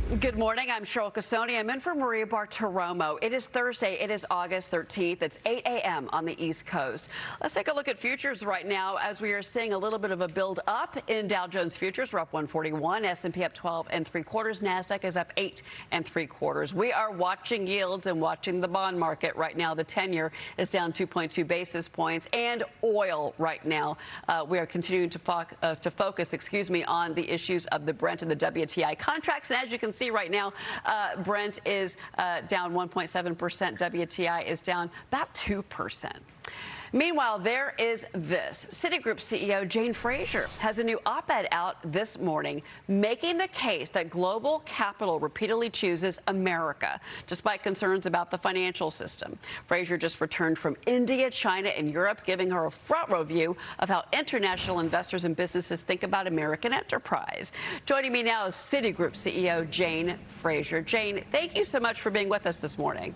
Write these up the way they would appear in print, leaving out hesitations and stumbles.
Good morning. I'm Cheryl Casone. I'm in for Maria Bartiromo. It is Thursday. It is August 13th. It's 8 a.m. on the East Coast. Let's take a look at futures right now as we are seeing a little bit of a build up in Dow Jones futures. We're up 141, S&P up 12 3/4, NASDAQ is up 8 3/4. We are watching yields and watching the bond market right now. The 10-year is down 2.2 basis points, and oil right now. We are continuing to focus, on the issues of the Brent and the WTI contracts. And as you can see right now, Brent is down 1.7%. WTI is down about 2%. Meanwhile, there is this. Citigroup CEO Jane Fraser has a new op-ed out this morning making the case that global capital repeatedly chooses America, despite concerns about the financial system. Fraser just returned from India, China, and Europe, giving her a front-row view of how international investors and businesses think about American enterprise. Joining me now is Citigroup CEO Jane Fraser. Jane, thank you so much for being with us this morning.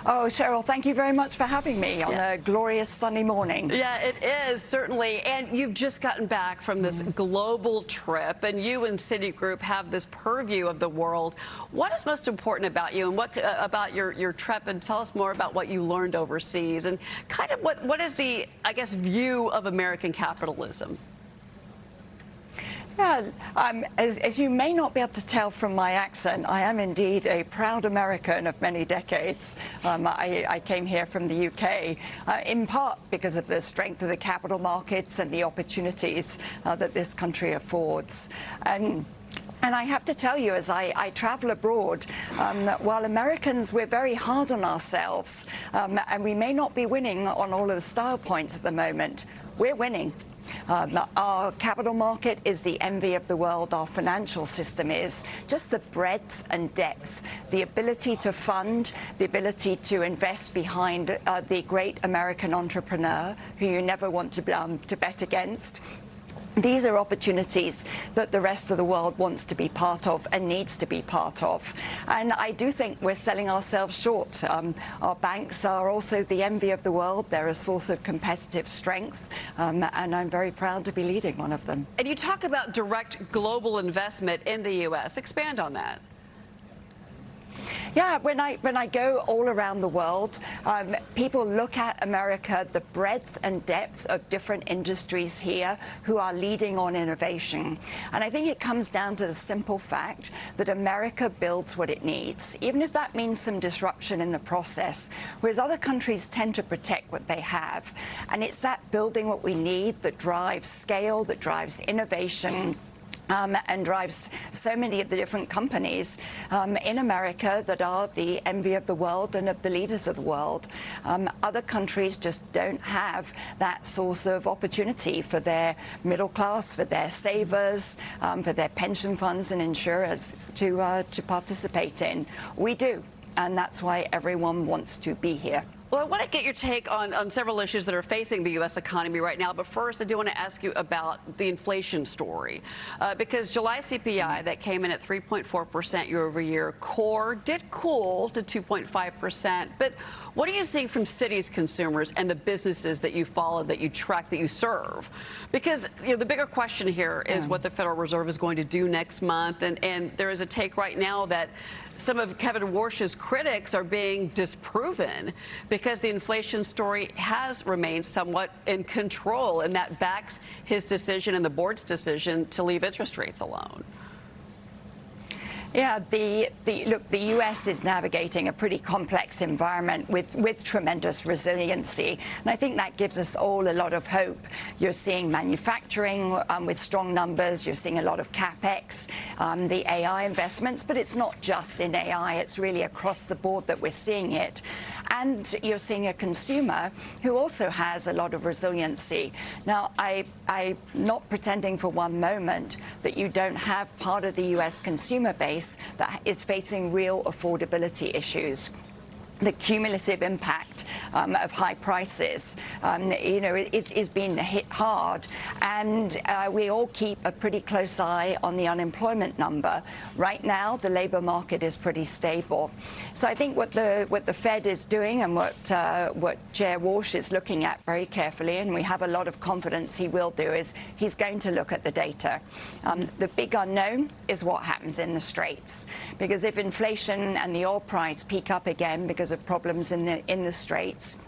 Oh, Cheryl, thank you very much for having me on a glorious sunny morning. Yeah, it is, certainly. And you've just gotten back from this global trip, and you and Citigroup have this purview of the world. What is most important about you, and what about your trip? And tell us more about what you learned overseas, and kind of what is the, I guess, view of American capitalism? Yeah, as you may not be able to tell from my accent, I am indeed a proud American of many decades. I came here from the UK, in part because of the strength of the capital markets and the opportunities that this country affords. And I have to tell you, as I travel abroad, while Americans, we're very hard on ourselves, and we may not be winning on all of the style points at the moment, we're winning. Our capital market is the envy of the world. Our financial system is just the breadth and depth, the ability to fund, the ability to invest behind the great American entrepreneur who you never want to bet against. These are opportunities that the rest of the world wants to be part of and needs to be part of. And I do think we're selling ourselves short. Our banks are also the envy of the world. They're a source of competitive strength, and I'm very proud to be leading one of them. And you talk about direct global investment in the U.S. Expand on that. Yeah, when I go all around the world, people look at America, the breadth and depth of different industries here who are leading on innovation. And I think it comes down to the simple fact that America builds what it needs, even if that means some disruption in the process, whereas other countries tend to protect what they have. And it's that building what we need that drives scale, that drives innovation, and drives so many of the different companies in America that are the envy of the world and of the leaders of the world. Other countries just don't have that source of opportunity for their middle class, for their savers, for their pension funds and insurers to participate in. We do, and that's why everyone wants to be here. Well, I want to get your take on several issues that are facing the U.S. economy right now. But first, I do want to ask you about the inflation story, because July CPI that came in at 3.4% year over year, core did cool to 2.5%. But what are you seeing from Citi's consumers and the businesses that you follow, that you track, that you serve? Because the bigger question here is what the Federal Reserve is going to do next month. And there is a take right now that some of Kevin Warsh's critics are being disproven because the inflation story has remained somewhat in control, and that backs his decision and the board's decision to leave interest rates alone. Yeah, look, the U.S. is navigating a pretty complex environment with tremendous resiliency, and I think that gives us all a lot of hope. You're seeing manufacturing with strong numbers. You're seeing a lot of capex, the AI investments, but it's not just in AI. It's really across the board that we're seeing it. And you're seeing a consumer who also has a lot of resiliency. Now, I'm not pretending for one moment that you don't have part of the U.S. consumer base that is facing real affordability issues. the cumulative impact of high prices, is being hit hard. And we all keep a pretty close eye on the unemployment number. Right now, the labor market is pretty stable. So I think what the Fed is doing and what Chair Walsh is looking at very carefully, and we have a lot of confidence he will do, is he's going to look at the data. The big unknown is what happens in the Straits. Because if inflation and the oil price peak up again because of problems in the Straits,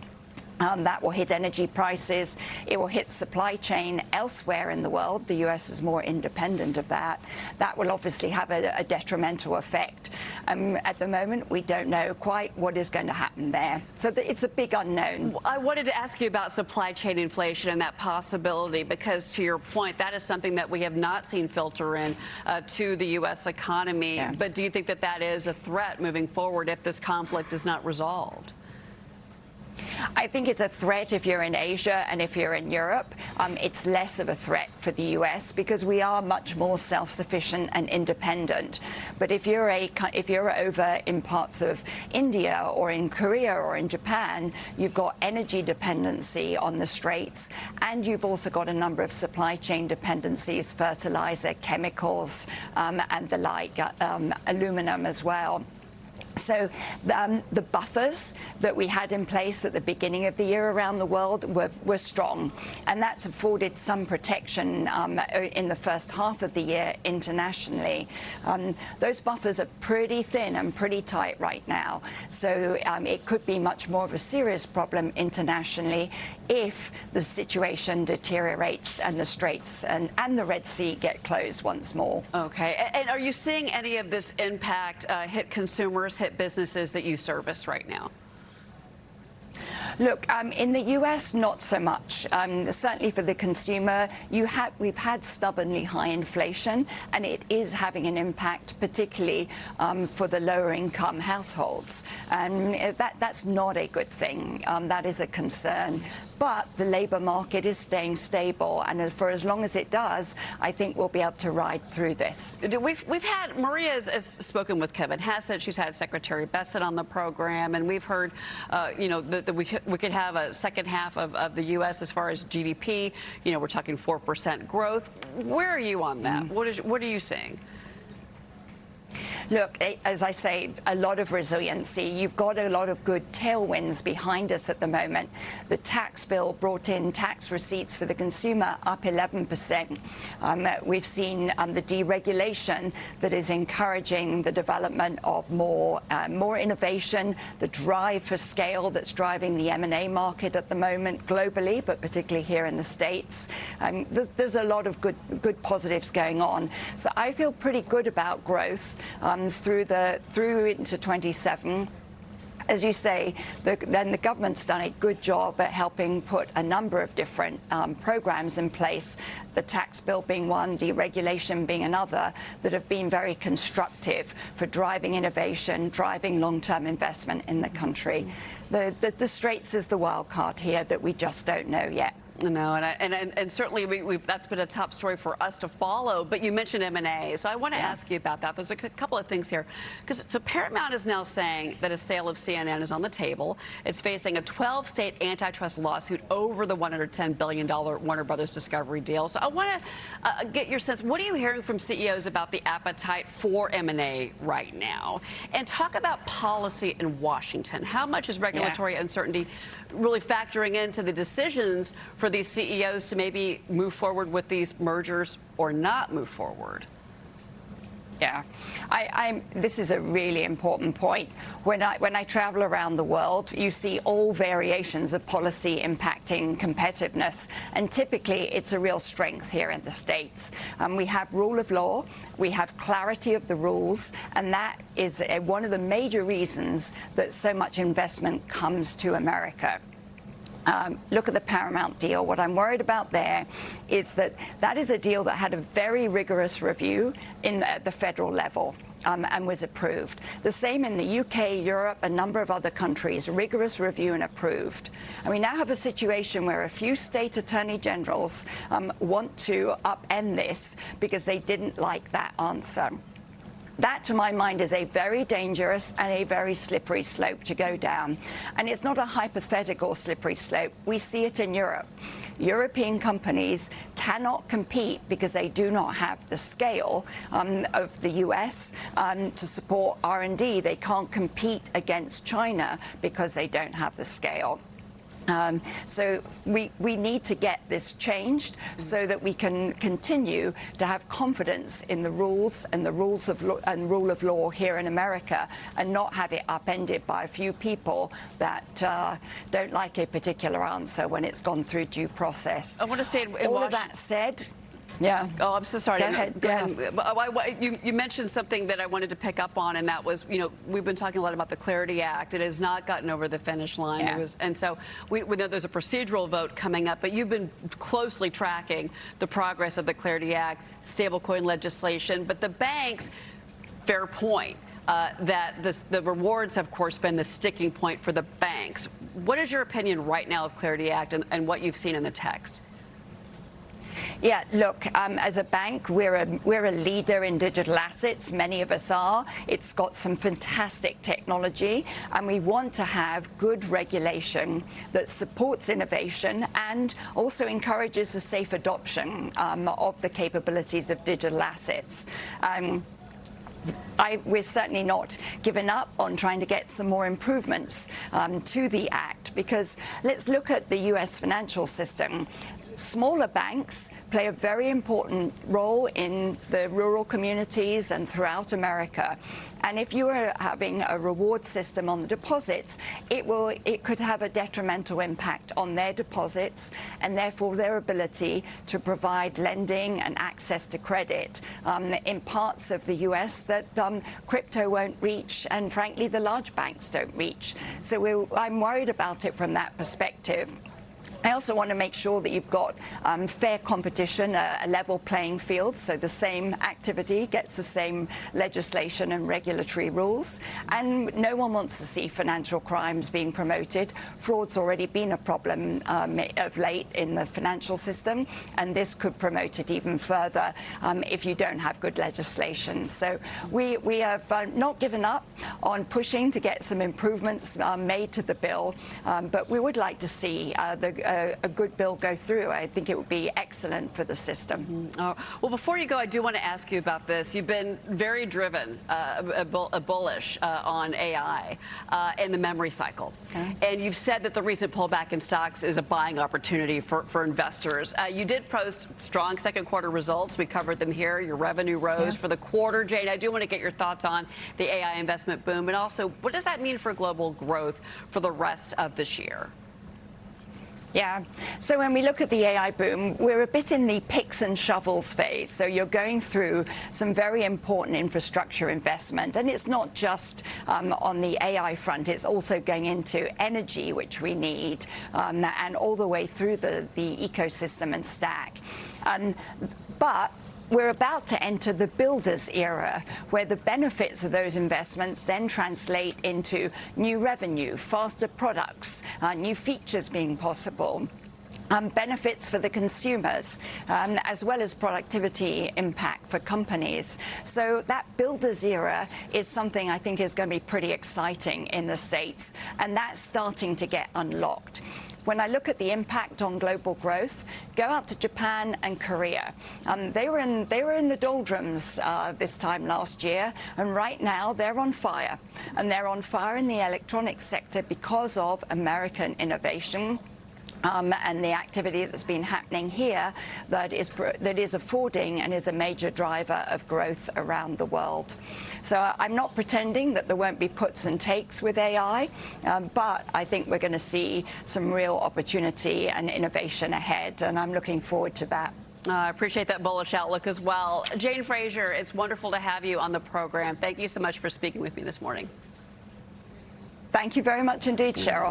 that will hit energy prices. It will hit supply chain elsewhere in the world. The U.S. is more independent of that. That will obviously have a detrimental effect. At the moment, we don't know quite what is going to happen there. So it's a big unknown. I wanted to ask you about supply chain inflation and that possibility, because to your point, that is something that we have not seen filter in to the U.S. economy. Yeah. But do you think that that is a threat moving forward if this conflict is not resolved? I think it's a threat if you're in Asia and if you're in Europe. It's less of a threat for the U.S. because we are much more self-sufficient and independent. But if you're over in parts of India or in Korea or in Japan, you've got energy dependency on the Straits, and you've also got a number of supply chain dependencies, fertilizer, chemicals, and the like, aluminum as well. So the buffers that we had in place at the beginning of the year around the world were strong, and that's afforded some protection in the first half of the year internationally. Those buffers are pretty thin and pretty tight right now, so it could be much more of a serious problem internationally if the situation deteriorates and the Straits and the Red Sea get closed once more. Okay. And are you seeing any of this impact hit consumers, hit businesses that you service right now? Look, in the U.S., not so much. Certainly for the consumer, we've had stubbornly high inflation, and it is having an impact, particularly for the lower-income households. And that's not a good thing. That is a concern. But the labour market is staying stable, and for as long as it does, I think we'll be able to ride through this. We've had, Maria has spoken with Kevin Hassett. She's had Secretary Bessent on the program, and we've heard, that we could have a second half of the U.S. as far as GDP. We're talking 4% growth. Where are you on that? What are you seeing? Look, as I say, a lot of resiliency. You've got a lot of good tailwinds behind us at the moment. The tax bill brought in tax receipts for the consumer up 11%. We've seen the deregulation that is encouraging the development of more innovation, the drive for scale that's driving the M&A market at the moment globally, but particularly here in the States. There's a lot of good positives going on. So I feel pretty good about growth through into 27. As you say, then the government's done a good job at helping put a number of different programs in place, the tax bill being one, deregulation being another, that have been very constructive for driving innovation, driving long-term investment in the country. The Straits is the wild card here that we just don't know yet. No, and certainly that's been a top story for us to follow. But you mentioned M&A, so I want to ask you about that. There's a couple of things here, because so Paramount is now saying that a sale of CNN is on the table. It's facing a 12-state antitrust lawsuit over the $110 billion Warner Brothers Discovery deal. So I want to get your sense. What are you hearing from CEOs about the appetite for M&A right now? And talk about policy in Washington. How much is regulatory uncertainty really factoring into the decisions for these CEOs to maybe move forward with these mergers or not move forward? Yeah, this is a really important point. When I travel around the world, you see all variations of policy impacting competitiveness, and typically it's a real strength here in the States. We have rule of law, we have clarity of the rules, and that is one of the major reasons that so much investment comes to America. Look at the Paramount deal. What I'm worried about there is that is a deal that had a very rigorous review at the federal level. And was approved. The same in the UK, Europe, a number of other countries, rigorous review and approved. And we now have a situation where a few state attorney generals want to upend this because they didn't like that answer. That, to my mind, is a very dangerous and a very slippery slope to go down. And it's not a hypothetical slippery slope. We see it in Europe. European companies cannot compete because they do not have the scale of the US to support R&D. They can't compete against China because they don't have the scale. So we need to get this changed so that we can continue to have confidence in the rules and the rules of law and rule of law here in America, and not have it upended by a few people that don't like a particular answer when it's gone through due process. I want to say in all of that said. Yeah. Oh, I'm so sorry. Go ahead. Go ahead. You mentioned something that I wanted to pick up on, and that was, we've been talking a lot about the Clarity Act. It has not gotten over the finish line. Yeah. And so we know there's a procedural vote coming up, but you've been closely tracking the progress of the Clarity Act, stablecoin legislation. But the banks, fair point. That the rewards have, of course, been the sticking point for the banks. What is your opinion right now of Clarity Act and what you've seen in the text? Yeah, look, as a bank, we're a leader in digital assets. Many of us are. It's got some fantastic technology, and we want to have good regulation that supports innovation and also encourages a safe adoption of the capabilities of digital assets. We're certainly not giving up on trying to get some more improvements to the Act, because let's look at the US financial system. Smaller banks play a very important role in the rural communities and throughout America. And if you are having a reward system on the deposits, it could have a detrimental impact on their deposits and therefore their ability to provide lending and access to credit in parts of the US that crypto won't reach, and frankly the large banks don't reach. So I'm worried about it from that perspective. I also want to make sure that you've got fair competition, a level playing field, so the same activity gets the same legislation and regulatory rules. And no one wants to see financial crimes being promoted. Fraud's already been a problem of late in the financial system, and this could promote it even further if you don't have good legislation. So we have not given up on pushing to get some improvements made to the bill, but we would like to see a good bill go through. I think it would be excellent for the system. Well, before you go, I do want to ask you about this. You've been very driven, bullish on AI and the memory cycle. Okay. And you've said that the recent pullback in stocks is a buying opportunity for investors. You did post strong second quarter results. We covered them here. Your revenue rose for the quarter. Jane, I do want to get your thoughts on the AI investment boom, and also what does that mean for global growth for the rest of this year? Yeah. So when we look at the AI boom, we're a bit in the picks and shovels phase. So you're going through some very important infrastructure investment. And it's not just on the AI front. It's also going into energy, which we need, and all the way through the ecosystem and stack. But we're about to enter the builders era, where the benefits of those investments then translate into new revenue, faster products, new features being possible. Benefits for the consumers, as well as productivity impact for companies. So that builders era is something I think is going to be pretty exciting in the States, and that's starting to get unlocked. When I look at the impact on global growth, go out to Japan and Korea. They were in the doldrums this time last year, and right now they're on fire. And they're on fire in the electronics sector because of American innovation. And the activity that's been happening here that is affording and is a major driver of growth around the world. So I'm not pretending that there won't be puts and takes with AI, but I think we're going to see some real opportunity and innovation ahead, and I'm looking forward to that. I appreciate that bullish outlook as well. Jane Fraser, it's wonderful to have you on the program. Thank you so much for speaking with me this morning. Thank you very much indeed, Cheryl.